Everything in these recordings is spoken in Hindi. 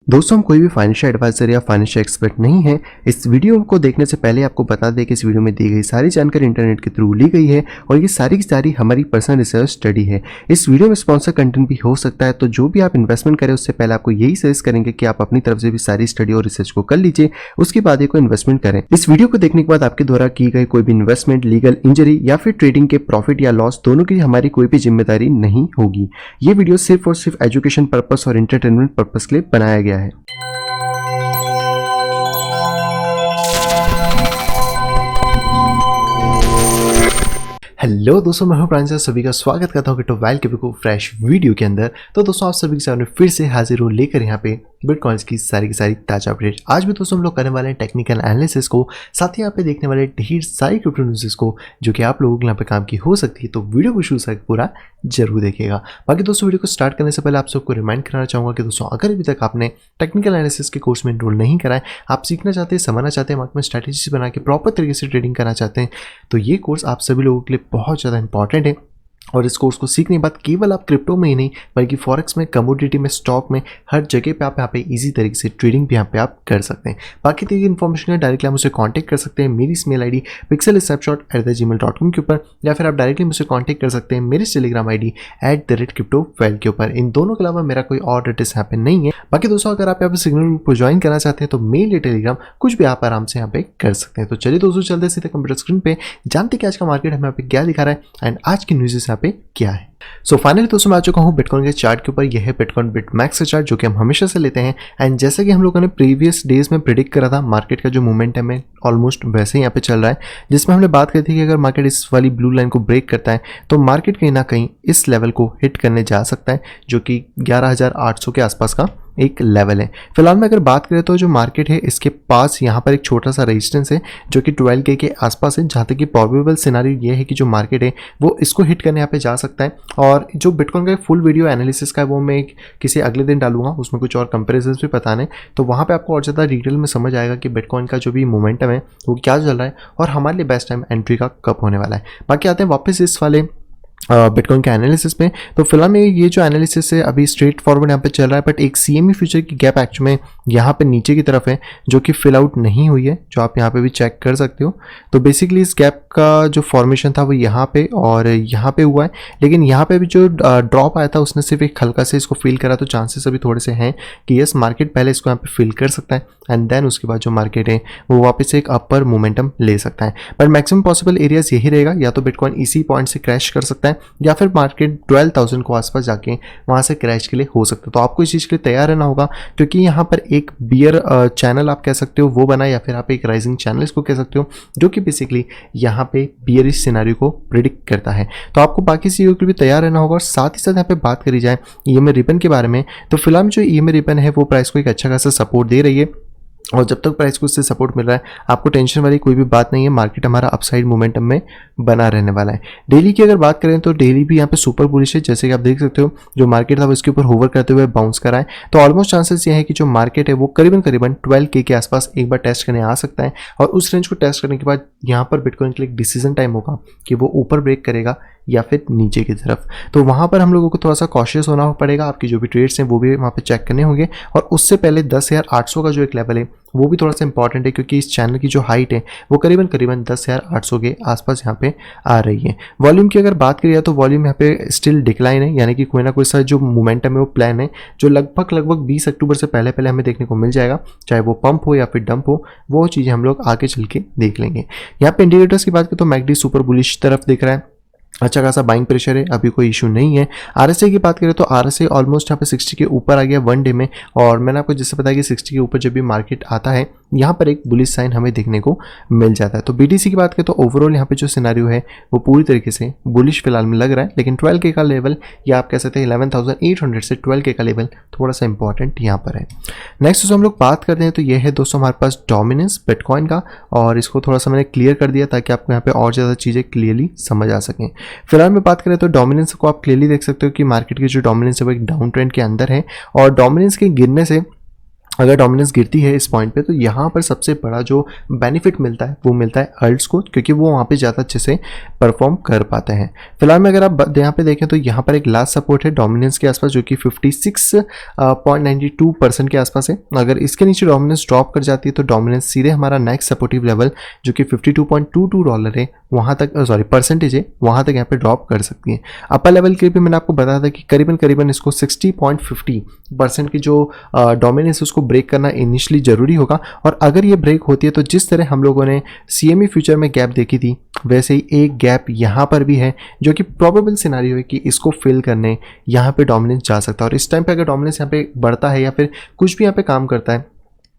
दोस्तों हम कोई भी फाइनेंशियल एडवाइजर या फाइनेंशियल एक्सपर्ट नहीं है। इस वीडियो को देखने से पहले आपको बता दें कि इस वीडियो में दी गई सारी जानकारी इंटरनेट के थ्रू ली गई है और ये सारी की सारी हमारी पर्सनल रिसर्च स्टडी है। इस वीडियो में स्पॉन्सर कंटेंट भी हो सकता है, तो जो भी आप इन्वेस्टमेंट करें उससे पहले आपको यही सजेस्ट करेंगे कि आप अपनी तरफ से भी सारी स्टडी और रिसर्च को कर लीजिए, उसके बाद ही कोई इन्वेस्टमेंट करें। इस वीडियो को देखने के बाद आपके द्वारा की गई कोई भी इन्वेस्टमेंट, लीगल इंजरी या फिर ट्रेडिंग के प्रॉफिट या लॉस दोनों की हमारी कोई भी जिम्मेदारी नहीं होगी। ये वीडियो सिर्फ और सिर्फ एजुकेशन पर्पस और एंटरटेनमेंट पर्पस के लिए बनाया गया है। हेलो दोस्तों, मैं हूं प्रांजल, सभी का स्वागत करता हूं टॉप के को फ्रेश वीडियो के अंदर। तो दोस्तों आप सभी के सामने फिर से हाजिर हूं लेकर यहां पे बिटकॉइंस की सारी ताजा अपडेट। आज भी दोस्तों हम लोग करने वाले हैं टेक्निकल एनालिसिस को, साथ ही यहाँ पे देखने वाले ढेर सारी क्रिप्टो न्यूज़ को जो कि आप लोगों के यहाँ पे काम की हो सकती है। तो वीडियो को शुरू से पूरा जरूर देखिएगा। बाकी दोस्तों वीडियो को स्टार्ट करने से पहले आप सबको रिमाइंड कराना चाहूँगा कि दोस्तों अगर अभी तक आपने टेक्निकल एनालिसिस के कोर्स में एनरोल नहीं करा है, आप सीखना चाहते हैं, समझना चाहते हैं, मार्केट में स्ट्रैटेजी बना के प्रॉपर तरीके से ट्रेडिंग करना चाहते हैं, तो ये कोर्स आप सभी लोगों के लिए बहुत ज़्यादा इंपॉर्टेंट है। और इस कोर्स को सीखने के बाद केवल आप क्रिप्टो में ही नहीं बल्कि फॉरेक्स में, कमोडिटी में, स्टॉक में, हर जगह पे आप यहाँ पे इजी तरीके से ट्रेडिंग भी यहाँ पे आप कर सकते हैं। बाकी तरीके की इन्फॉर्मेशन है डायरेक्टली आप मुझसे कांटेक्ट कर सकते हैं मेरी ईमेल आईडी pixelsnapshot@gmail.com के ऊपर, या फिर आप डायरेक्टली मुझसे कांटेक्ट कर सकते हैं मेरे टेलीग्राम आईडी @cryptoval के ऊपर। इन दोनों के अलावा मेरा कोई और एड्रेस यहाँ पे नहीं है। बाकी दोस्तों अगर आप यहाँ पे सिग्नल ग्रुप को ज्वाइन करना चाहते हैं तो मेल या टेलीग्राम कुछ भी आप आराम से यहाँ पे कर सकते हैं। तो चलिए दोस्तों चलते सीधे कंप्यूटर स्क्रीन पे, जानते कि आज का मार्केट हमें यहाँ पे क्या दिखा रहा है एंड आज की न्यूज़ यहाँ पे क्या है। सो फाइनली दोस्तों मैं आ चुका हूँ बिटकॉइन के चार्ट के ऊपर। यह है बिटकॉइन बिटमैक्स का चार्ट जो कि हम हमेशा से लेते हैं। एंड जैसे कि हम लोगों ने प्रीवियस डेज में प्रिडिक्ट करा था, मार्केट का जो मोमेंटम है ऑलमोस्ट वैसे ही यहाँ पे चल रहा है, जिसमें हमने बात करी थी कि अगर मार्केट इस वाली ब्लू लाइन को ब्रेक करता है तो मार्केट कहीं ना कहीं इस लेवल को हिट करने जा सकता है, जो कि 11,800 के आसपास का एक लेवल है। फिलहाल में अगर बात करें तो जो मार्केट है इसके पास यहाँ पर एक छोटा सा रेजिस्टेंस है जो कि 12K के आसपास है, जहाँ तक कि प्रोबेबल सिनारियो ये है कि जो मार्केट है वो इसको हिट करने यहाँ पे जा सकता है। और जो बिटकॉइन का फुल वीडियो एनालिसिस का है वो मैं किसी अगले दिन डालूंगा, उसमें कुछ और कंपेरिजन भी बताने, तो वहाँ पे आपको और ज़्यादा डिटेल में समझ आएगा कि बिटकॉइन का जो भी मोमेंटम है वो क्या चल रहा है और हमारे लिए बेस्ट टाइम एंट्री का कब होने वाला है। बाकी आते हैं वापस इस वाले बिटकॉइन के एनालिसिस में। तो फिलहाल में ये जो एनालिसिस है अभी स्ट्रेट फॉरवर्ड यहाँ पे चल रहा है, बट एक CME फ्यूचर की गैप एक्चुअली में यहाँ पे नीचे की तरफ है जो कि फिल आउट नहीं हुई है, जो आप यहाँ पे भी चेक कर सकते हो। तो बेसिकली इस गैप का जो फॉर्मेशन था वो यहाँ पे और यहाँ पे हुआ है, लेकिन यहाँ पे भी जो ड्रॉप आया था उसने सिर्फ एक हल्का से इसको फिल करा, तो चांसेस अभी थोड़े से हैं कि यस मार्केट पहले इसको यहाँ पे फिल कर सकता है एंड देन उसके बाद जो मार्केट है वो वापस एक अपर मोमेंटम ले सकता है। बट मैक्सिमम पॉसिबल एरियाज यही रहेगा, या तो बिटकॉइन इसी पॉइंट से क्रैश कर सकता है या फिर मार्केट 12,000 को आसपास जाके वहां से क्रैश के लिए हो सकता है। तो आपको इस चीज़ के लिए तैयार रहना होगा, क्योंकि यहाँ पर एक बियर चैनल आप कह सकते हो वो बना, या फिर आप एक राइजिंग चैनल इसको कह सकते हो, जो कि बेसिकली यहाँ पे बियरिश सिनेरियो को प्रिडिक्ट करता है। तो आपको बाकी चीज़ों के लिए भी तैयार रहना होगा। और साथ ही साथ यहाँ पे बात करी जाए EMA रिबन के बारे में, तो फिलहाल जो EMA रिबन है वो प्राइस को एक अच्छा खासा सपोर्ट दे रही है, और जब तक प्राइस को उससे सपोर्ट मिल रहा है आपको टेंशन वाली कोई भी बात नहीं है। मार्केट हमारा अपसाइड मोमेंटम में बना रहने वाला है। डेली की अगर बात करें तो डेली भी यहाँ पे सुपर बुलिश है, जैसे कि आप देख सकते हो जो मार्केट था वो इसके ऊपर होवर करते हुए बाउंस करा है। तो ऑलमोस्ट चांसेस ये है कि जो मार्केट है वो करीबन 12K के आसपास एक बार टेस्ट करने आ सकता है, और उस रेंज को टेस्ट करने के बाद यहाँ पर बिटकॉइन के लिए एक डिसीजन टाइम होगा कि वो ऊपर ब्रेक करेगा या फिर नीचे की तरफ। तो वहाँ पर हम लोगों को थोड़ा सा कॉशियस होना पड़ेगा, आपकी जो भी ट्रेड्स हैं वो भी वहाँ पे चेक करने होंगे। और उससे पहले 10,800 का जो एक लेवल है वो भी थोड़ा सा इंपॉर्टेंट है, क्योंकि इस चैनल की जो हाइट है वो करीबन 10,800 के आसपास यहाँ पे आ रही है। वॉल्यूम की अगर बात करिए तो वॉल्यूम यहाँ पे स्टिल डिक्लाइन है, यानी कि कोई ना कोई सा जो मोमेंटम है वो प्लान है जो लगभग 20 अक्टूबर से पहले हमें देखने को मिल जाएगा, चाहे वो पंप हो या फिर डंप हो, वो चीज़ें हम लोग आगे चल के देख लेंगे। यहाँ पे इंडिकेटर्स की बात करें तो मैकडी सुपर बुलिश तरफ दिख रहा है, अच्छा खासा बाइंग प्रेशर है, अभी कोई इशू नहीं है। RSI की बात करें तो RSI ऑलमोस्ट यहाँ पे 60 के ऊपर आ गया वन डे में, और मैंने आपको जैसे बताया कि 60 के ऊपर जब भी मार्केट आता है यहाँ पर एक बुलिश साइन हमें देखने को मिल जाता है। तो BTC की बात करें तो ओवरऑल यहाँ पे जो सिनेरियो है वो पूरी तरीके से बुलिश फिलहाल में लग रहा है, लेकिन 12K का लेवल या आप कह सकते हैं 11,800 से 12K का लेवल थोड़ा सा इंपॉर्टेंट यहाँ पर है। नेक्स्ट हम लोग बात करते हैं तो ये है दोस्तों हमारे पास डोमिनेंस बिटकॉइन का, और इसको थोड़ा सा मैंने क्लियर कर दिया ताकि आपको यहाँ पे और ज़्यादा चीज़ें क्लियरली समझ आ सकें। फिलहाल में बात करें तो डोमिनेंस को आप क्लियरली देख सकते हो कि मार्केट की जो डोमिनेंस है वो एक डाउन ट्रेंड के अंदर है, और डोमिनेंस के गिरने से अगर डोमिनेंस गिरती है इस पॉइंट पे, तो यहाँ पर सबसे बड़ा जो बेनिफिट मिलता है वो मिलता है अल्ट्स को, क्योंकि वो वहाँ पे ज़्यादा अच्छे से परफॉर्म कर पाते हैं। फिलहाल में अगर आप यहाँ पे देखें तो यहाँ पर एक लास्ट सपोर्ट है डोमिनेंस के आसपास, जो कि 56.92% के आसपास है। अगर इसके नीचे डोमिनेंस ड्रॉप कर जाती है तो डोमिनेंस सीधे हमारा नेक्स्ट सपोर्टिव लेवल जो कि $52.22 है वहाँ तक, परसेंटेज है, वहाँ तक यहाँ पे ड्रॉप कर सकती है। अपर लेवल के भी मैंने आपको बताया था कि करीबन इसको 60.50% की जो डोमिनेंस उसको ब्रेक करना इनिशियली जरूरी होगा। और अगर ये ब्रेक होती है तो जिस तरह हम लोगों ने CME फ्यूचर में गैप देखी थी, वैसे ही एक गैप यहाँ पर भी है, जो कि प्रोबेबल सिनेरियो है कि इसको फिल करने यहाँ पे डोमिनेंस जा सकता है। और इस टाइम पे अगर डोमिनेंस यहाँ पे बढ़ता है या फिर कुछ भी यहाँ पे काम करता है,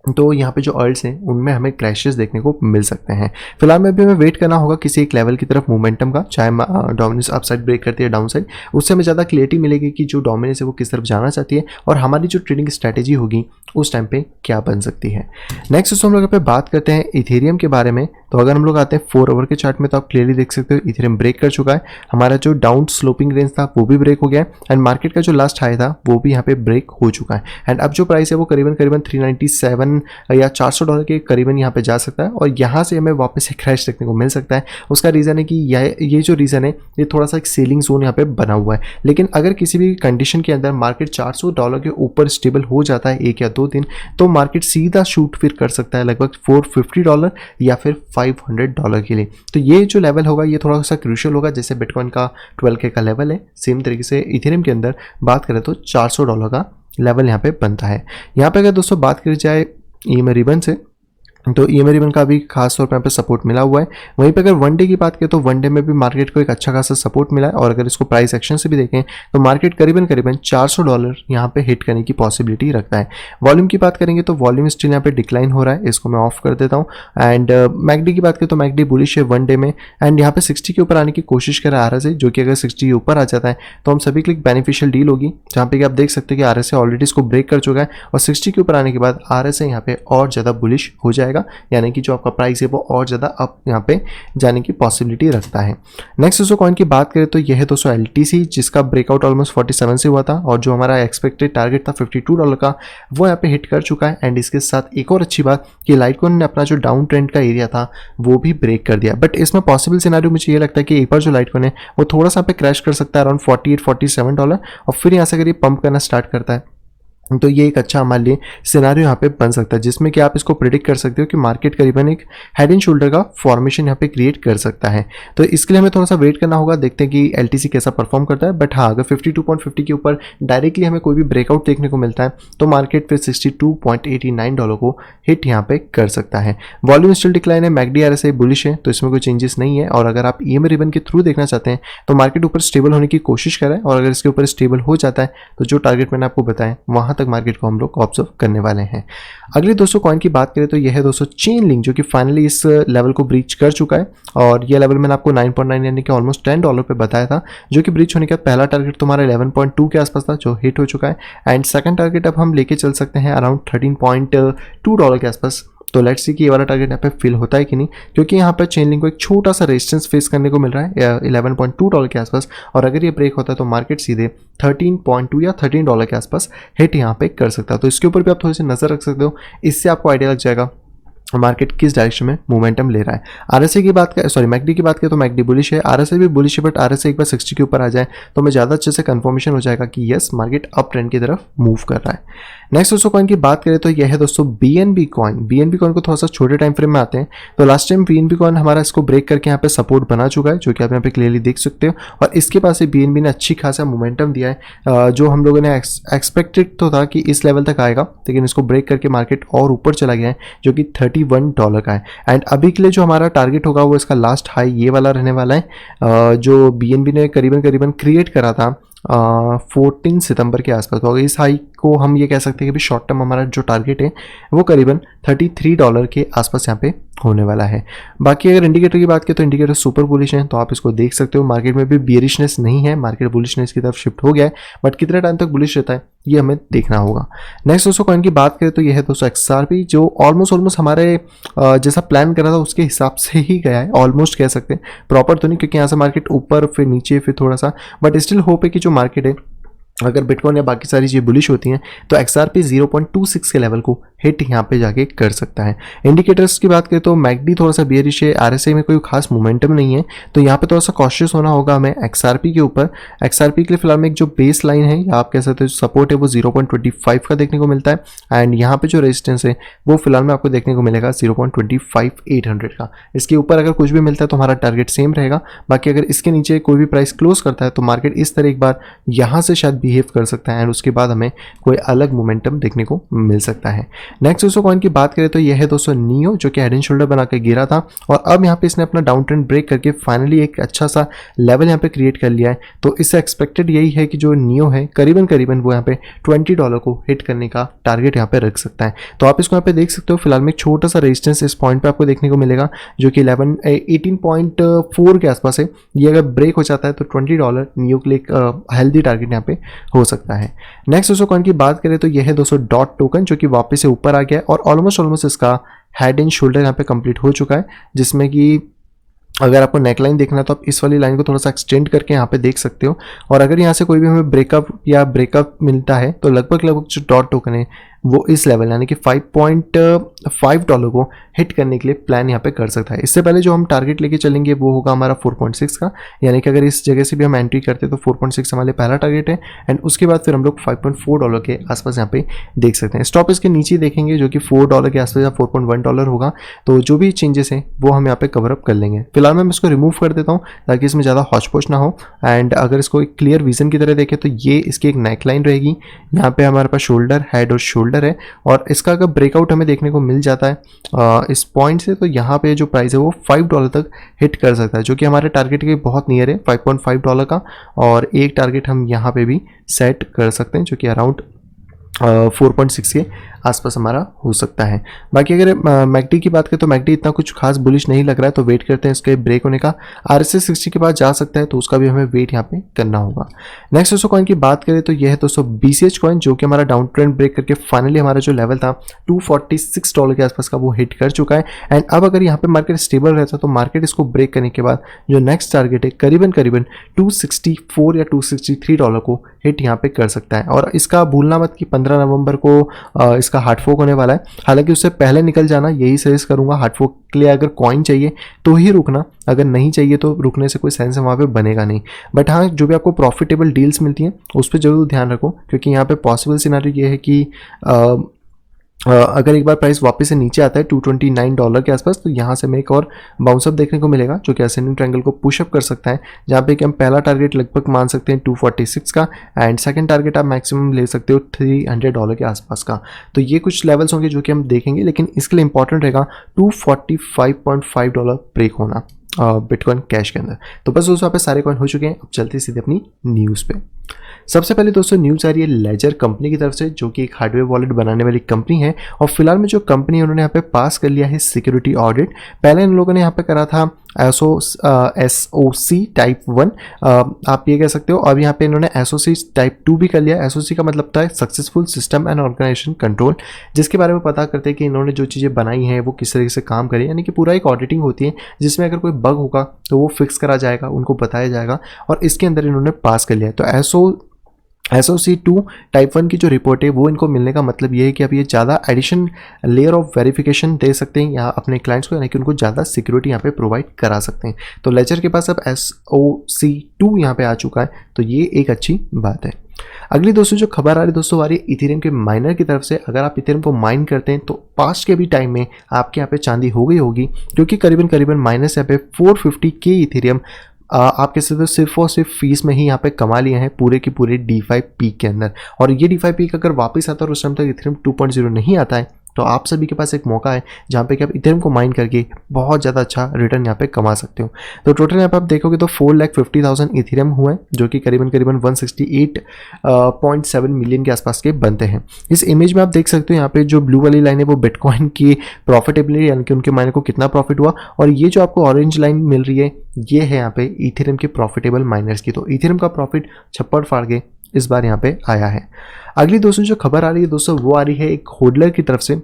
तो यहाँ पे जो अल्ट्स हैं उनमें हमें क्रैशेस देखने को मिल सकते हैं। फिलहाल में भी हमें वेट करना होगा किसी एक लेवल की तरफ मोमेंटम का, चाहे डोमिनेंस अपसाइड ब्रेक करती है डाउन साइड, उससे हमें ज़्यादा क्लियरिटी मिलेगी कि जो डोमिनेंस है वो किस तरफ जाना चाहती है और हमारी जो ट्रेडिंग स्ट्रैटेजी होगी उस टाइम पे क्या बन सकती है। नेक्स्ट दोस्तों हम लोग यहाँ पे बात करते हैं इथेरियम के बारे में। तो अगर हम लोग आते हैं 4 आवर के चार्ट में, तो आप क्लियरली देख सकते हो इथेरियम ब्रेक कर चुका है। हमारा जो डाउन स्लोपिंग रेंज था वो भी ब्रेक हो गया है एंड मार्केट का जो लास्ट हाई था वो भी यहाँ पे ब्रेक हो चुका है। एंड अब जो प्राइस है वो करीबन 397 या $400 के करीबन यहाँ पे जा सकता है और यहाँ से हमें वापस से क्रैश देखने को मिल सकता है। उसका रीज़न है कि ये जो रीज़न है ये थोड़ा सा एक सेलिंग जोन यहाँ पे बना हुआ है। लेकिन अगर किसी भी कंडीशन के अंदर मार्केट $400 के ऊपर स्टेबल हो जाता है 1 या 2 दिन, तो मार्केट सीधा शूट फिर कर सकता है लगभग $450 या फिर $500 के लिए। तो ये जो लेवल होगा ये थोड़ा सा क्रूशियल होगा। जैसे बिटकॉइन का 12K का लेवल है, सेम तरीके से इथेरियम के अंदर बात करें तो $400 का लेवल यहाँ पे बनता है। यहाँ पे अगर दोस्तों बात करी जाए EMA रिबन से, तो EMA रिबन का भी खास तौर पर यहाँ पे सपोर्ट मिला हुआ है। वहीं पे अगर वन डे की बात करें तो वन डे में भी मार्केट को एक अच्छा खासा सपोर्ट मिला है और अगर इसको प्राइस एक्शन से भी देखें तो मार्केट करीबन $400 यहाँ पे हिट करने की पॉसिबिलिटी रखता है। वॉल्यूम की बात करेंगे तो वॉल्यूम स्टिल यहाँ पे डिक्लाइन हो रहा है, इसको मैं ऑफ कर देता हूँ। एंड मैकडी की बात करें तो मैकडी बुलिश है वन डे में एंड यहाँ पे 60 के ऊपर आने की कोशिश कर रहा है RSI, जो कि अगर 60 के ऊपर आ जाता है तो हम सभी के लिए बेनिफिशियल डील होगी। जहाँ पे कि आप देख सकते हैं कि RSI ऑलरेडी इसको ब्रेक कर चुका है और 60 के ऊपर आने के बाद RSI यहाँ पे और ज़्यादा बुलिश हो जाएगा, यानी कि जो आपका प्राइस है वो और ज़्यादा अप यहाँ पे जाने की पॉसिबिलिटी रखता है। नेक्स्ट दोस्तों कॉइन की बात करें तो यह है दोस्तों LTC, जिसका ब्रेकआउट ऑलमोस्ट 47 से हुआ था और जो हमारा एक्सपेक्टेड टारगेट था $52 का वो यहाँ पे हिट कर चुका है। एंड इसके साथ एक और अच्छी बात कि लाइटकॉइन ने अपना जो डाउन ट्रेंड का एरिया था वो भी ब्रेक कर दिया। बट इसमें पॉसिबल सिनेरियो मुझे ये लगता है कि एक बार जो लाइटकॉइन है वो थोड़ा सा पे क्रैश कर सकता है अराउंड $48-47 और फिर यहाँ से अगर ये पंप करना स्टार्ट करता है तो ये एक अच्छा हमारे लिए सिनेरियो यहाँ पे बन सकता है, जिसमें कि आप इसको प्रिडिक्ट कर सकते हो कि मार्केट करीबन एक हेड एंड शोल्डर का फॉर्मेशन यहाँ पे क्रिएट कर सकता है। तो इसके लिए हमें थोड़ा सा वेट करना होगा, देखते हैं कि LTC कैसा परफॉर्म करता है। बट हाँ, अगर 52.50 के ऊपर डायरेक्टली हमें कोई भी ब्रेकआउट देखने को मिलता है तो मार्केट फिर $62.89 को हिट यहाँ पे कर सकता है। वॉल्यूम स्टिल डिक्लाइन है, मैकडी RSI बुलिश है, तो इसमें कोई चेंजेस नहीं है। और अगर आप EMA रिबन के थ्रू देखना चाहते हैं तो मार्केट ऊपर स्टेबल होने की कोशिश करें और अगर इसके ऊपर स्टेबल हो जाता है तो जो टारगेट मैंने आपको बताया वहाँ तक मार्केट को हम लोग ऑब्जर्व करने वाले हैं। अगले दोस्तों कॉइन की बात करें तो यह है दोस्तों चेन लिंक, जो कि फाइनली इस लेवल को ब्रीच कर चुका है और यह लेवल मैंने आपको 9.9 यानी कि ऑलमोस्ट $10 पे बताया था, जो कि ब्रीच होने का पहला टारगेट तुम्हारा 11.2 के आसपास था जो हिट हो चुका है। एंड सेकंड टारगेट अब हम लेके चल सकते हैं अराउंड $13.2 के आसपास। तो लेट्स सी कि ये वाला टारगेट यहाँ पे फिल होता है कि नहीं, क्योंकि यहाँ पर चेन लिंक को एक छोटा सा रेजिस्टेंस फेस करने को मिल रहा है $11.2 के आसपास और अगर ये ब्रेक होता है तो मार्केट सीधे 13.2 या $13 के आसपास हिट यहाँ पे कर सकता है। तो इसके ऊपर भी आप थोड़ी सी नज़र रख सकते हो, इससे आपको आइडिया लग जाएगा मार्केट किस डायरेक्शन में मोमेंटम ले रहा है। RSI की बात करें, मैकडी की बात करें तो मैकडी बुलिश है, RSI भी बुलिश है, बट RSI एक बार 60 के ऊपर आ जाए तो हमें ज़्यादा अच्छे से कंफर्मेशन हो जाएगा कि यस मार्केट अप ट्रेंड की तरफ मूव कर रहा है। नेक्स्ट दोस्तों कॉइन की बात करें तो यह है दोस्तों BNB कॉइन। BNB कॉइन को थोड़ा सा छोटे टाइम फ्रेम में आते हैं तो लास्ट टाइम BNB कॉइन हमारा इसको ब्रेक करके यहाँ पे सपोर्ट बना चुका है, जो कि आप यहाँ पे क्लियरली देख सकते हो। और इसके पास से BNB ने अच्छी खासा मोमेंटम दिया है, जो हम लोगों ने एक्सपेक्टेड तो था कि इस लेवल तक आएगा, लेकिन इसको ब्रेक करके मार्केट और ऊपर चला गया है जो कि $31 का है। एंड अभी के लिए जो हमारा टारगेट होगा वो इसका लास्ट हाई ये वाला रहने वाला है, जो BNB ने करीबन क्रिएट करा था 14 सितंबर के आसपास। तो इस हाई को हम ये कह सकते हैं कि शॉर्ट टर्म हमारा जो टारगेट है वो करीबन $33 के आसपास यहाँ पे होने वाला है। बाकी अगर इंडिकेटर की बात करें तो इंडिकेटर सुपर बुलिश है, तो आप इसको देख सकते हो। मार्केट में भी बियरिशनेस नहीं है, मार्केट बुलिशनेस की तरफ शिफ्ट हो गया है, बट कितने टाइम तक बुलिश रहता है ये हमें देखना होगा। नेक्स्ट दोस्तों कॉइन की बात करें तो यह है दोस्तों XRP, जो ऑलमोस्ट हमारे जैसा प्लान करा था उसके हिसाब से ही गया है, ऑलमोस्ट कह सकते हैं, प्रॉपर तो नहीं, क्योंकि यहाँ से मार्केट ऊपर फिर नीचे फिर थोड़ा सा, बट स्टिल होप है कि जो मार्केट है अगर बिटकॉइन या बाकी सारी चीज़ें बुलिश होती हैं तो XRP 0.26 के लेवल को हिट यहाँ पे जाके कर सकता है। इंडिकेटर्स की बात करें तो मैकडी थोड़ा सा बेयरिश है, RSI में कोई खास मोमेंटम नहीं है, तो यहाँ पे थोड़ा सा कॉशियस होना होगा हमें XRP के ऊपर। XRP के लिए फिलहाल में एक जो बेस लाइन है या आप कह सकते हो सपोर्ट है वो 0.25 का देखने को मिलता है, एंड यहाँ पे जो रेजिस्टेंस है वो फिलहाल में आपको देखने को मिलेगा 0.25800 का। इसके ऊपर अगर कुछ भी मिलता है तो हमारा टारगेट सेम रहेगा। बाकी अगर इसके नीचे कोई भी प्राइस क्लोज करता है तो मार्केट इस तरह एक बार यहाँ से शायद बिहेव कर सकता है, एंड उसके बाद हमें कोई अलग मोमेंटम देखने को मिल सकता है। नेक्स्ट दोस्तों कॉइन की बात करें तो यह है दोस्तों नियो, जो कि हेड एंड शोल्डर बना के गिरा था और अब यहाँ पे इसने अपना डाउन ट्रेंड ब्रेक करके फाइनली एक अच्छा सा लेवल यहाँ पे क्रिएट कर लिया है। तो इससे एक्सपेक्टेड यही है कि जो नियो है करीबन करीबन वो यहाँ पे $20 को हिट करने का टारगेट यहाँ पे रख सकता है। तो आप इसको यहाँ पे देख सकते हो, फिलहाल में एक छोटा सा रेजिस्टेंस इस पॉइंट पे आपको देखने को मिलेगा जो कि 18.4 के आसपास है। ये अगर ब्रेक हो जाता है तो $20 नियो के लिए एक हेल्दी टारगेट यहाँ पे हो सकता है। नेक्स्ट दोस्तों कॉइन की बात करें तो यह है दोस्तों डॉट टोकन, जो कि वापस से ऊपर आ गया है और ऑलमोस्ट इसका हेड एंड शोल्डर यहाँ पे कंप्लीट हो चुका है, जिसमें कि अगर आपको नेकलाइन देखना है तो आप इस वाली लाइन को थोड़ा सा एक्सटेंड करके यहाँ पे देख सकते हो। और अगर यहाँ से कोई भी हमें ब्रेकअप मिलता है तो लगभग जो डॉट टोकन है वो इस लेवल यानी कि $5.5 को हिट करने के लिए प्लान यहाँ पे कर सकता है। इससे पहले जो हम टारगेट लेके चलेंगे वो होगा हमारा 4.6 का, यानी कि अगर इस जगह से भी हम एंट्री करते हैं तो 4.6 हमारे पहला टारगेट है, एंड उसके बाद फिर हम लोग $5.4 के आसपास यहाँ पे देख सकते हैं। स्टॉप इसके नीचे देखेंगे जो कि $4 के आसपास या $4.1 होगा, तो जो भी चेंजेस हैं वो हम यहाँ पे कवर अप कर लेंगे। फिलहाल मैं इसको रिमूव कर देता हूँ ताकि इसमें ज़्यादा हौच-पौच ना हो, एंड अगर इसको एक क्लियर विजन की तरह देखें तो ये इसकी एक नेकलाइन रहेगी। यहाँ पे हमारे पास शोल्डर, हेड और शोल्डर है, और इसका अगर ब्रेकआउट हमें देखने को मिल जाता है इस पॉइंट से तो यहाँ पे जो प्राइस है वो $5 तक हिट कर सकता है, जो कि हमारे टारगेट के बहुत नियर है $5.5 का। और एक टारगेट हम यहाँ पे भी सेट कर सकते हैं जो कि अराउंड 4.6 के आसपास हमारा हो सकता है। बाकी अगर मैकडी की बात करें तो मैकडी इतना कुछ खास बुलिश नहीं लग रहा है, तो वेट करते हैं इसके ब्रेक होने का। RSI 60 के बाद जा सकता है तो उसका भी हमें वेट यहाँ पे करना होगा। नेक्स्ट दोस्तों कॉइन की बात करें तो यह है दोस्तों BCH कॉइन, जो कि हमारा डाउन ट्रेंड ब्रेक करके फाइनली हमारा जो लेवल था $246 के आसपास का वो हिट कर चुका है। एंड अब अगर यहाँ पे मार्केट स्टेबल रहता तो मार्केट इसको ब्रेक करने के बाद जो नेक्स्ट टारगेट है करीबन $264 या $263 को हिट यहाँ पे कर सकता है। और इसका भूलना मत कि 15 नवंबर को इसका हार्ड फोक होने वाला है, हालांकि उससे पहले निकल जाना यही सजेस्ट करूंगा। हार्ड फोक के लिए अगर कॉइन चाहिए तो ही रुकना, अगर नहीं चाहिए तो रुकने से कोई सेंस वहाँ पे बनेगा नहीं। बट हाँ, जो भी आपको प्रॉफिटेबल डील्स मिलती हैं उस पर जरूर ध्यान रखो, क्योंकि यहाँ पे पॉसिबल सिनेरियो ये है कि अगर एक बार प्राइस वापस से नीचे आता है $229 के आसपास तो यहाँ से हमें एक और बाउंसअप देखने को मिलेगा जो कि असेंडिंग ट्रायंगल को पुशअप कर सकता है, जहाँ पे कि हम पहला टारगेट लगभग मान सकते हैं 246 का, एंड सेकंड टारगेट आप मैक्सिमम ले सकते हो $300 के आसपास का। तो ये कुछ लेवल्स होंगे जो कि हम देखेंगे, लेकिन इसके लिए इंपॉर्टेंट रहेगा $245.5 ब्रेक होना बिटकॉइन कैश के अंदर। तो बस दोस्तों यहाँ पे सारे कॉइन हो चुके हैं, अब चलते सीधे अपनी न्यूज़ पे। सबसे पहले दोस्तों न्यूज़ आ रही है लेजर कंपनी की तरफ से, जो कि एक हार्डवेयर वॉलेट बनाने वाली कंपनी है, और फिलहाल में जो कंपनी है उन्होंने यहाँ पे पास कर लिया है सिक्योरिटी ऑडिट। पहले इन लोगों ने यहाँ पे करा था SOC टाइप 1, आप ये कह सकते हो। अब यहाँ पे इन्होंने SOC टाइप 2 भी कर लिया। SOC का मतलब था successful system and organization control, जिसके बारे में पता करते हैं कि इन्होंने जो चीज़ें बनाई हैं वो किस तरीके से काम करें, यानी कि पूरा एक ऑडिटिंग होती है जिसमें अगर कोई बग होगा तो वो फिक्स करा जाएगा, उनको बताया जाएगा, और इसके अंदर इन्होंने पास कर लिया। तो SOC 2 टाइप 1 की जो रिपोर्ट है वो इनको मिलने का मतलब ये है कि अब ये ज़्यादा एडिशन लेयर ऑफ वेरिफिकेशन दे सकते हैं यहाँ अपने क्लाइंट्स को, यानी कि उनको ज़्यादा सिक्योरिटी यहाँ पे प्रोवाइड करा सकते हैं। तो लेजर के पास अब SOC 2 यहाँ पे आ चुका है, तो ये एक अच्छी बात है। अगली दोस्तों जो खबर आ रही दोस्तों आ रही है इथेरियम के माइनर की तरफ से। अगर आप इथेरियम को माइन करते हैं तो पास्ट के भी टाइम में आपके यहाँ पे चांदी हो गई होगी, क्योंकि करीबन माइनस यहाँ पे 450 के इथेरियम आप कह सकते हो सिर्फ और सिर्फ फीस में ही यहाँ पे कमा लिए हैं पूरे की पूरे DeFi पीक के अंदर। और ये DeFi पीक अगर वापस आता है और उस टाइम तक इथेरियम 2.0 नहीं आता है तो आप सभी के पास एक मौका है जहाँ पे कि आप इथेरियम को माइन करके बहुत ज़्यादा अच्छा रिटर्न यहाँ पे कमा सकते हो। तो टोटल यहाँ पे आप देखोगे तो 4,50,000 इथेरियम हुए हैं, जो कि करीबन 168.7 मिलियन के आसपास के बनते हैं। इस इमेज में आप देख सकते हो यहाँ पे जो ब्लू वाली लाइन है वो बिटकॉइन की प्रॉफिटेबिलिटी, यानी कि उनके माइनर को कितना प्रॉफिट हुआ, और ये जो आपको ऑरेंज लाइन मिल रही है ये है यहाँ पे इथेरियम के प्रॉफिटेबल माइनर्स की। तो इथेरियम का प्रॉफिट छप्पड़ फाड़ के इस बार यहाँ पे आया है। अगली दोस्तों जो खबर आ रही है दोस्तों वो आ रही है एक होल्डर की तरफ से,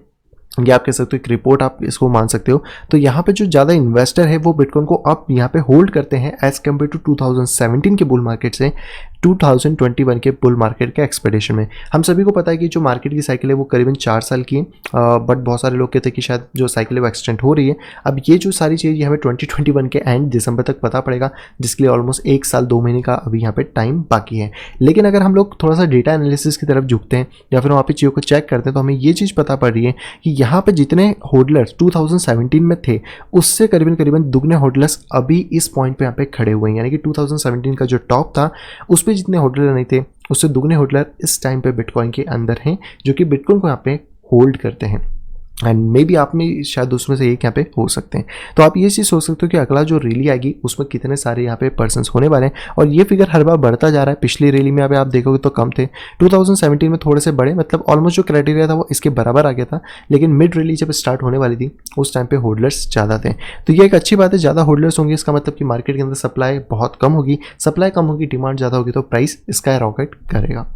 ये आप कह सकते हो एक रिपोर्ट आप इसको मान सकते हो। तो यहाँ पे जो ज़्यादा इन्वेस्टर है वो बिटकॉइन को अब यहाँ पे होल्ड करते हैं एज कम्पेयर टू 2017 के बुल मार्केट से 2021 के बुल मार्केट के एक्सपेक्टेशन में। हम सभी को पता है कि जो मार्केट की साइकिल है वो करीबन 4 साल की है, बट बहुत सारे लोग कहते हैं कि शायद जो साइकिल है वो एक्सटेंड हो रही है। अब ये जो सारी चीज़ ये हमें 2021 के एंड दिसंबर तक पता पड़ेगा, जिसके लिए ऑलमोस्ट 1 साल 2 महीने का अभी यहाँ पे टाइम बाकी है। लेकिन अगर हम लोग थोड़ा सा डेटा एनालिसिस की तरफ झुकते हैं या फिर वहाँ पे चीज़ों को चेक करते हैं तो हमें ये चीज़ पता पड़ रही है कि यहाँ पे जितने होल्डर्स 2017 में थे उससे करीबन करीबन दुगने होल्डर्स अभी इस पॉइंट पे यहाँ पे खड़े हुए हैं। यानी कि 2017 का जो टॉप था उस पर जितने होल्डर नहीं थे उससे दुगने होल्डर इस टाइम पे बिटकॉइन के अंदर हैं, जो कि बिटकॉइन को यहाँ पे होल्ड करते हैं। एंड मे बी आप में शायद उसमें से एक यहाँ पे हो सकते हैं। तो आप ये चीज़ सोच सकते हो कि अगला जो रैली आएगी उसमें कितने सारे यहाँ पे पर्सन्स होने वाले हैं, और ये फिगर हर बार बढ़ता जा रहा है। पिछली रैली में अभी आप देखोगे तो कम थे, 2017 में थोड़े से बड़े, मतलब ऑलमोस्ट जो क्राइटेरिया था वो इसके बराबर आ गया था। लेकिन मिड रैली जब स्टार्ट होने वाली थी उस टाइम पे होल्डर्स ज़्यादा थे। तो ये एक अच्छी बात है, ज़्यादा होल्डर्स होंगे इसका मतलब कि मार्केट के अंदर सप्लाई बहुत कम होगी, सप्लाई कम होगी डिमांड ज़्यादा होगी तो प्राइस स्काई रॉकेट करेगा।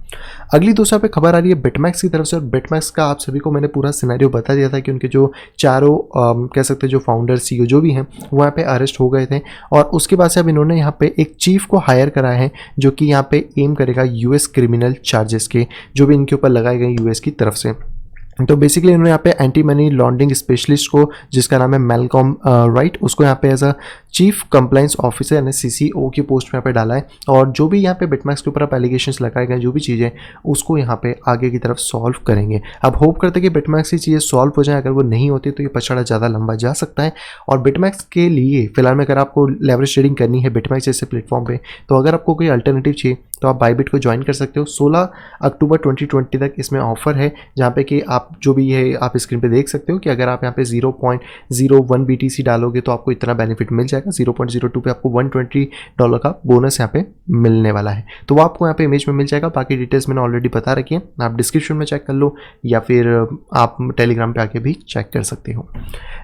अगली दूसरा पे खबर आ रही है बिटमैक्स की तरफ से, और बिटमैक्स का आप सभी को मैंने पूरा सिनेरियो बता दिया था कि उनके जो चारों कह सकते हैं जो फाउंडर सीईओ जो भी हैं वो यहाँ पे अरेस्ट हो गए थे, और उसके बाद से अब इन्होंने यहाँ पे एक चीफ को हायर करा है जो कि यहाँ पे एम करेगा यूएस क्रिमिनल चार्जेस के जो भी इनके ऊपर लगाए गए यूएस की तरफ से। तो बेसिकली इन्होंने यहाँ पे एंटी मनी लॉन्ड्रिंग स्पेशलिस्ट को, जिसका नाम है मैलकॉम राइट, उसको यहाँ पे as a chief compliance officer यानी सीसीओ की पोस्ट में यहाँ पे डाला है। और जो भी यहाँ पे बिटमैक्स के ऊपर आप एलिगेशंस लगाए गए जो भी चीज़ें उसको यहाँ पे आगे की तरफ सॉल्व करेंगे। अब होप करते हैं कि बिटमैक्स की चीज़ें सॉल्व हो जाए, अगर वो नहीं होती तो ये पछाड़ा ज़्यादा लंबा जा सकता है। और बिटमैक्स के लिए फिलहाल में अगर आपको लेवरेज ट्रेडिंग करनी है बिटमैक्स जैसे प्लेटफॉर्म पे, तो अगर आपको कोई अल्टरनेटिव चाहिए तो आप बायबिट को ज्वाइन कर सकते हो। 16 अक्टूबर 2020 तक इसमें ऑफर है, जहाँ पे कि आप जो भी है आप स्क्रीन पे देख सकते हो कि अगर आप यहाँ पे 0.01 BTC डालोगे तो आपको इतना बेनिफिट मिल जाएगा, 0.02 पे आपको $120 का बोनस यहाँ पे मिलने वाला है। तो वो आपको यहाँ पे इमेज में मिल जाएगा। बाकी डिटेल्स मैंने ऑलरेडी बता रखी है, आप डिस्क्रिप्शन में चेक कर लो या फिर आप टेलीग्राम पे आके भी चेक कर सकते हो।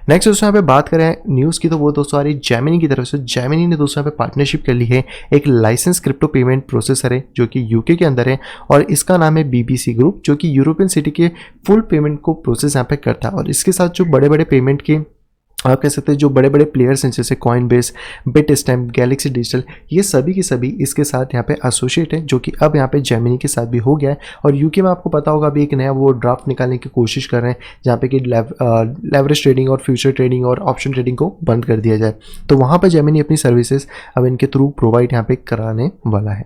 नेक्स्ट दोस्तों यहाँ पे बात करें न्यूज़ की, तो वो दोस्तों आ रही जेमिनी की तरफ से। जेमिनी ने दोस्तों यहाँ पे पार्टनरशिप कर ली है एक लाइसेंस क्रिप्टो पेमेंट प्रोसेसर है जो कि यूके के अंदर है, और इसका नाम है बीबीसी ग्रुप, जो कि यूरोपियन सिटी के फुल पेमेंट को प्रोसेस यहाँ पे करता है। और इसके साथ जो बड़े बड़े पेमेंट के आप कह सकते हैं जो बड़े बड़े प्लेयर्स हैं जैसे कॉइनबेस, बिटस्टैम्प, गैलेक्सी डिजिटल, ये सभी के सभी इसके साथ यहाँ पे एसोसिएट है, जो कि अब यहाँ पे जेमिनी के साथ भी हो गया है। और यूके में आपको पता होगा अभी एक नया वो ड्राफ्ट निकालने की कोशिश कर रहे हैं जहाँ पे कि लेवरेज ट्रेडिंग और फ्यूचर ट्रेडिंग और ऑप्शन ट्रेडिंग को बंद कर दिया जाए। तो वहाँ पर जेमिनी अपनी सर्विसेज अब इनके थ्रू प्रोवाइड यहाँ पे कराने वाला है।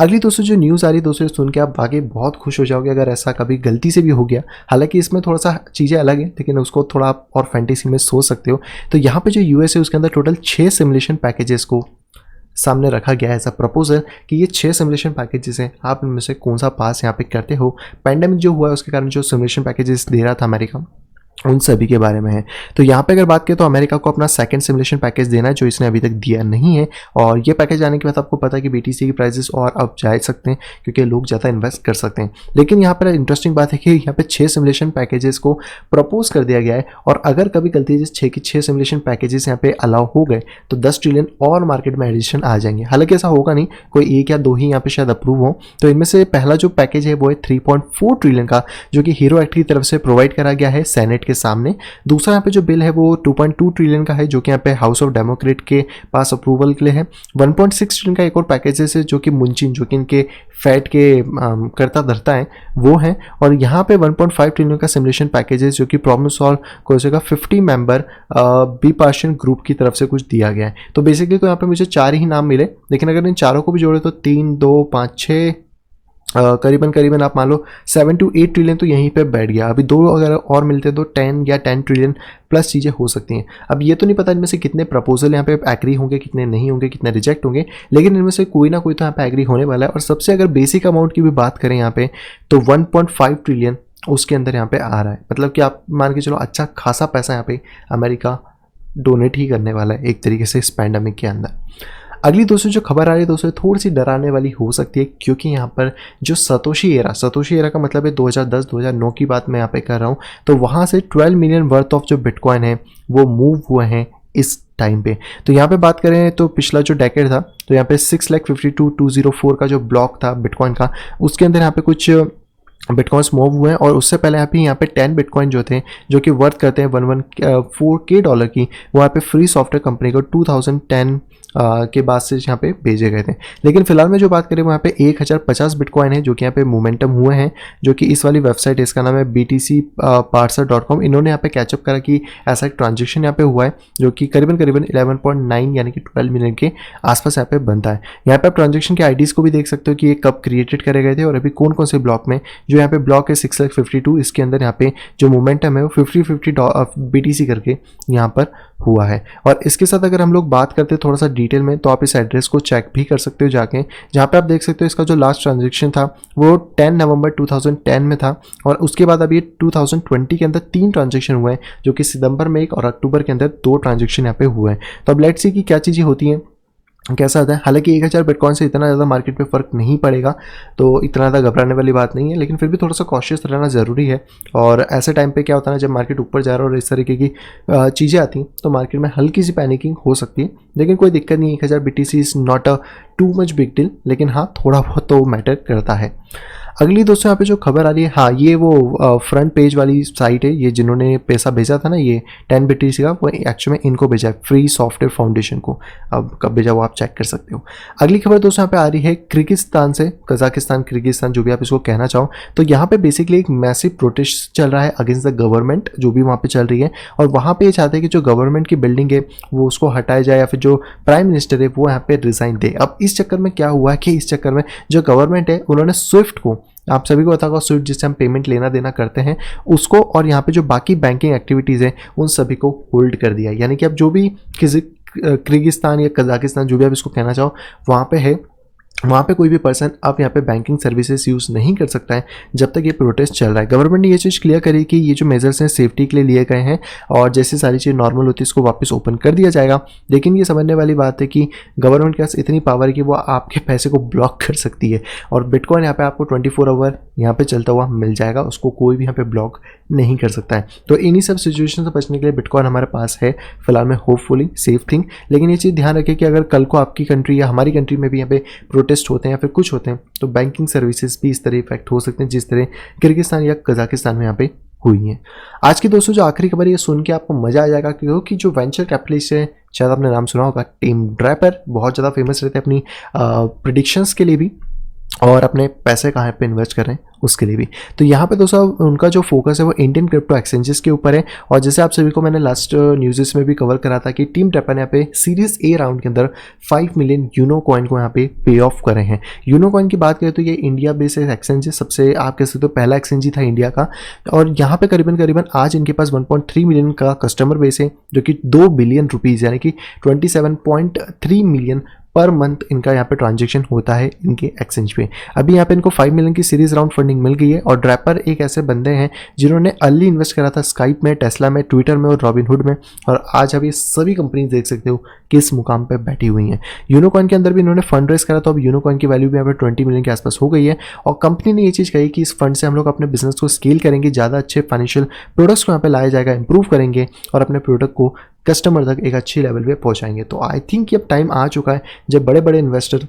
अगली दोस्तों जो न्यूज़ आ रही है दोस्तों सुन के आप आगे बहुत खुश हो जाओगे अगर ऐसा कभी गलती से भी हो गया। हालांकि इसमें थोड़ा सा चीज़ें अलग है लेकिन उसको थोड़ा आप और फैंटेसी में सोच सकते हो। तो यहाँ पे जो यूएस है उसके अंदर टोटल 6 सिमुलेशन पैकेजेस को सामने रखा गया है ऐसा प्रपोजल कि ये 6 सिमुलेशन पैकेजेस हैं, आप इनमें से कौन सा पास यहाँ पे करते हो। पैंडेमिक जो हुआ है उसके कारण जो सिमुलेशन पैकेजेस दे रहा था अमेरिका उन सभी के बारे में है। तो यहाँ पे अगर बात करें तो अमेरिका को अपना सेकंड सिमुलेशन पैकेज देना है जो इसने अभी तक दिया नहीं है, और ये पैकेज आने के बाद आपको पता है कि बीटीसी की प्राइसेस और अब जा सकते हैं क्योंकि लोग ज़्यादा इन्वेस्ट कर सकते हैं। लेकिन यहाँ पर इंटरेस्टिंग बात है कि यहाँ पे 6 सिमुलेशन पैकेजेस को प्रपोज कर दिया गया है, और अगर कभी गलती से 6 सिमुलेशन पैकेजेस यहाँ पे अलाउ हो गए तो 10 ट्रिलियन और मार्केट में एडिशन आ जाएंगे। हालांकि ऐसा होगा नहीं, कोई एक या दो ही यहाँ पे शायद अप्रूव हो। तो इनमें से पहला जो पैकेज है वो है 3.4 ट्रिलियन का, जो कि हीरो एक्ट की तरफ से प्रोवाइड करा गया है सेनेट के सामने। दूसरा यहाँ पे जो बिल है वो 2.2 ट्रिलियन का है जो कि यहाँ पे हाउस ऑफ डेमोक्रेट के पास अप्रूवल के लिए है। 1.6 ट्रिलियन का एक और पैकेज है जो कि मुंचिन जो कि इनके फैट के करता धरता है वो है, और यहाँ पे 1.5 ट्रिलियन का सिमुलेशन पैकेज है जो कि प्रॉब्लम सॉल्व कोर्स का 50 मेंबर बी पार्शन ग्रुप की तरफ से कुछ दिया गया है। तो बेसिकली तो यहाँ पे मुझे 4 ही नाम मिले, लेकिन अगर इन चारों को भी जोड़े तो 3, 2, 5, 6 करीबन आप मान लो 7 to 8 ट्रिलियन तो यहीं पे बैठ गया। अभी 2 अगर और मिलते तो 10 या 10 ट्रिलियन प्लस चीज़ें हो सकती हैं। अब ये तो नहीं पता इनमें से कितने प्रपोजल यहाँ पे एग्री होंगे, कितने नहीं होंगे, कितने रिजेक्ट होंगे, लेकिन इनमें से कोई ना कोई तो यहाँ पे एग्री होने वाला है। और सबसे अगर बेसिक अमाउंट की भी बात करें यहाँ पे तो 1.5 ट्रिलियन उसके अंदर यहाँ पे आ रहा है। मतलब कि आप मान के चलो अच्छा खासा पैसा यहाँ पे अमेरिका डोनेट ही करने वाला है एक तरीके से इस पैंडेमिक के अंदर। अगली दोस्तों जो खबर आ रही है दोस्तों थोड़ी सी डराने वाली हो सकती है, क्योंकि यहाँ पर जो सतोशी एरा का मतलब है 2010-2009 की बात मैं यहाँ पे कर रहा हूँ। तो वहाँ से 12 मिलियन वर्थ ऑफ जो बिटकॉइन है वो मूव हुए हैं इस टाइम पे। तो यहाँ पे बात करें तो पिछला जो डेकेड था तो यहाँ पे 6,52,204 का जो ब्लॉक था बिटकॉइन का, उसके अंदर यहाँ पे कुछ बिटकॉइंस मूव हुए हैं। और उससे पहले यहाँ पे 10 बिटकॉइन जो थे जो कि वर्थ करते हैं $114 की, वो यहाँ पे फ्री सॉफ्टवेयर कंपनी को के बाद से यहाँ पे भेजे गए थे। लेकिन फिलहाल में जो बात करें वहाँ पे 1050 बिटकॉइन है जो कि यहाँ पे मोमेंटम हुए हैं, जो कि इस वाली वेबसाइट है, इसका नाम है btcparser.com। इन्होंने यहाँ पे कैचअप करा कि ऐसा एक ट्रांजेक्शन यहाँ पे हुआ है जो कि करीबन 11.9 यानी कि 12 मिलियन के आसपास यहाँ पे बनता है। यहाँ पे आप ट्रांजेक्शन के आईडीज को भी देख सकते हो कि ये कब क्रिएटेड करे गए थे और अभी कौन कौन से ब्लॉक में। जो यहाँ पे ब्लॉक है 652, इसके अंदर यहाँ पे जो मोमेंटम है वो 50 BTC करके यहाँ पर हुआ है। और इसके साथ अगर हम लोग बात करते हैं थोड़ा सा डिटेल में, तो आप इस एड्रेस को चेक भी कर सकते हो जाके, जहाँ पे आप देख सकते हो इसका जो लास्ट ट्रांजेक्शन था वो 10 नवंबर 2010 में था। और उसके बाद अब ये 2020 के अंदर 3 ट्रांजेक्शन हुए हैं, जो कि सितंबर में 1 और अक्टूबर के अंदर 2 ट्रांजेक्शन यहाँ पे हुए हैं। तो अब लेट्स सी कि क्या चीज़ें होती हैं, कैसा आता है। हालांकि 1000 बिटकॉइन से इतना ज़्यादा मार्केट में फ़र्क नहीं पड़ेगा, तो इतना ज़्यादा घबराने वाली बात नहीं है, लेकिन फिर भी थोड़ा सा कॉशियस रहना ज़रूरी है। और ऐसे टाइम पे क्या होता है ना, जब मार्केट ऊपर जा रहा है और इस तरीके की चीज़ें आती हैं तो मार्केट में हल्की सी पैनिकिंग हो सकती है, लेकिन कोई दिक्कत नहीं है। 1000 BTC is not a too much big deal, लेकिन हाँ थोड़ा बहुत तो मैटर करता है। अगली दोस्तों यहाँ पे जो खबर आ रही है, हाँ ये वो फ्रंट पेज वाली साइट है, ये जिन्होंने पैसा भेजा था ना ये 10 BTC का, वो एक्चुअली में इनको भेजा है, फ्री सॉफ्टवेयर फाउंडेशन को। अब कब भेजा वो आप चेक कर सकते हो। अगली खबर दोस्तों यहाँ पे आ रही है किर्गिस्तान से, कजाकिस्तान किर्गिस्तान जो भी आप इसको कहना चाहो। तो यहाँ पे बेसिकली एक मैसिव प्रोटेस्ट चल रहा है अगेंस्ट द गवर्नमेंट जो भी वहाँ पे चल रही है। और वहाँ पे ये चाहते हैं कि जो गवर्नमेंट की बिल्डिंग है वो उसको हटाया जाए, या फिर जो प्राइम मिनिस्टर है वो यहाँ पे रिजाइन दे। अब इस चक्कर में क्या हुआ है कि इस चक्कर में जो गवर्नमेंट है उन्होंने स्विफ्ट को, आप सभी को पता होगा स्विफ्ट जिससे हम पेमेंट लेना देना करते हैं उसको, और यहाँ पे जो बाकी बैंकिंग एक्टिविटीज़ हैं उन सभी को होल्ड कर दिया। यानी कि अब जो भी किर्गिस्तान या कजाकिस्तान जो भी आप इसको कहना चाहो वहाँ पे है, वहाँ पे कोई भी पर्सन अब यहाँ पे बैंकिंग सर्विसेज यूज़ नहीं कर सकता है जब तक ये प्रोटेस्ट चल रहा है। गवर्नमेंट ने ये चीज़ क्लियर करी कि ये जो मेजर्स हैं सेफ्टी के लिए लिए गए हैं, और जैसे सारी चीज़ नॉर्मल होती है इसको वापस ओपन कर दिया जाएगा। लेकिन ये समझने वाली बात है कि गवर्नमेंट के पास इतनी पावर है कि वो आपके पैसे को ब्लॉक कर सकती है, और बिटकॉइन यहाँ पे आपको 24 आवर यहाँ पे चलता हुआ मिल जाएगा, उसको कोई भी यहाँ पे ब्लॉक नहीं कर सकता है। तो इन्हीं सब सिचुएशन से बचने के लिए बिटकॉइन हमारे पास है फिलहाल में, होपफुली सेफ थिंग। लेकिन ये चीज़ ध्यान रखें कि अगर कल को आपकी कंट्री या हमारी कंट्री में भी यहाँ पे प्रोटेस्ट होते हैं या फिर कुछ होते हैं तो बैंकिंग सर्विसेज भी इस तरह इफेक्ट हो सकते हैं जिस तरह किर्गिस्तान या कजाकिस्तान में यहाँ पे हुई हैं। आज की दोस्तों जो आखिरी खबर ये सुन के आपको मजा आ जाएगा, क्योंकि जो वेंचर कैपिटलिस्ट है, शायद आपने नाम सुना होगा, टिम ड्रैपर, बहुत ज़्यादा फेमस रहते हैं अपनी प्रिडिक्शंस के लिए भी और अपने पैसे कहाँ पे इन्वेस्ट कर रहे हैं उसके लिए भी। तो यहाँ पे दोस्तों उनका जो फोकस है वो इंडियन क्रिप्टो एक्सचेंजेस के ऊपर है। और जैसे आप सभी को मैंने लास्ट न्यूज़ में भी कवर करा था कि टीम ड्रैपर ने यहाँ पे सीरीज ए राउंड के अंदर 5 मिलियन यूनो कॉइन को यहाँ पे पे ऑफ करे हैं। यूनो कॉइन की बात करें तो ये इंडिया बेस्ड एक्सचेंज है, सबसे आप कह सकते हो पहला एक्सचेंज ही था इंडिया का। और यहाँ पे करीबन आज इनके पास 1.3 मिलियन का कस्टमर बेस है, जो कि 2 बिलियन रुपीज़ यानी कि 27.3 मिलियन पर मंथ इनका यहाँ पे ट्रांजेक्शन होता है इनके एक्सचेंज पे। अभी यहाँ पे इनको 5 मिलियन की सीरीज राउंड फंडिंग मिल गई है। और ड्रैपर एक ऐसे बंदे हैं जिन्होंने अर्ली इन्वेस्ट करा था स्काइप में, टेस्ला में, ट्विटर में और रॉबिनहुड में, और आज अब ये सभी कंपनी देख सकते हो किस मुकाम पे बैठी हुई हैं। यूनोकॉइन के अंदर भी इन्होंने फंड रेस करा, तो अब यूनोकॉइन की वैल्यू भी यहाँ पे 20 मिलियन के आसपास हो गई है। और कंपनी ने ये चीज़ कही कि इस फंड से हम लोग अपने बिजनेस को स्केल करेंगे, ज़्यादा अच्छे फाइनेंशियल प्रोडक्ट्स को यहाँ पे लाया जाएगा, इंप्रूव करेंगे और अपने प्रोडक्ट को कस्टमर तक एक अच्छी लेवल पे पहुंचाएंगे। तो आई थिंक अब टाइम आ चुका है जब बड़े बड़े इन्वेस्टर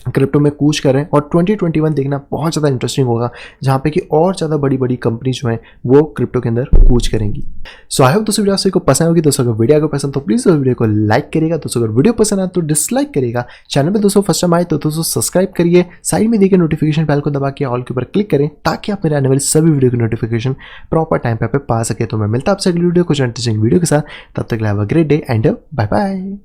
क्रिप्टो में कूच कर रहे हैं, और 2021 देखना बहुत ज़्यादा इंटरेस्टिंग होगा जहाँ पे कि और ज़्यादा बड़ी बड़ी कंपनी जो हैं वो क्रिप्टो के अंदर कूच करेंगी। सो आई होप दोस्तों वीडियो आपको पसंद होगी। दोस्तों अगर वीडियो को पसंद तो प्लीज़ वीडियो को लाइक करिएगा। दोस्तों अगर वीडियो पसंद आए तो डिसलाइक करिएगा। चैनल में दोस्तों फर्स्ट टाइम आए तो दोस्तों सब्सक्राइब करिए, साइड में देखिए नोटिफिकेशन बेल को दबा के ऑल के ऊपर क्लिक करें ताकि आप मेरे आने वाले सभी वीडियो की नोटिफिकेशन प्रॉपर टाइम पे पा सके। तो मैं मिलता आपसे अगली वीडियो कुछ इंटरेस्टिंग वीडियो के साथ, तब तक have a great day and bye bye.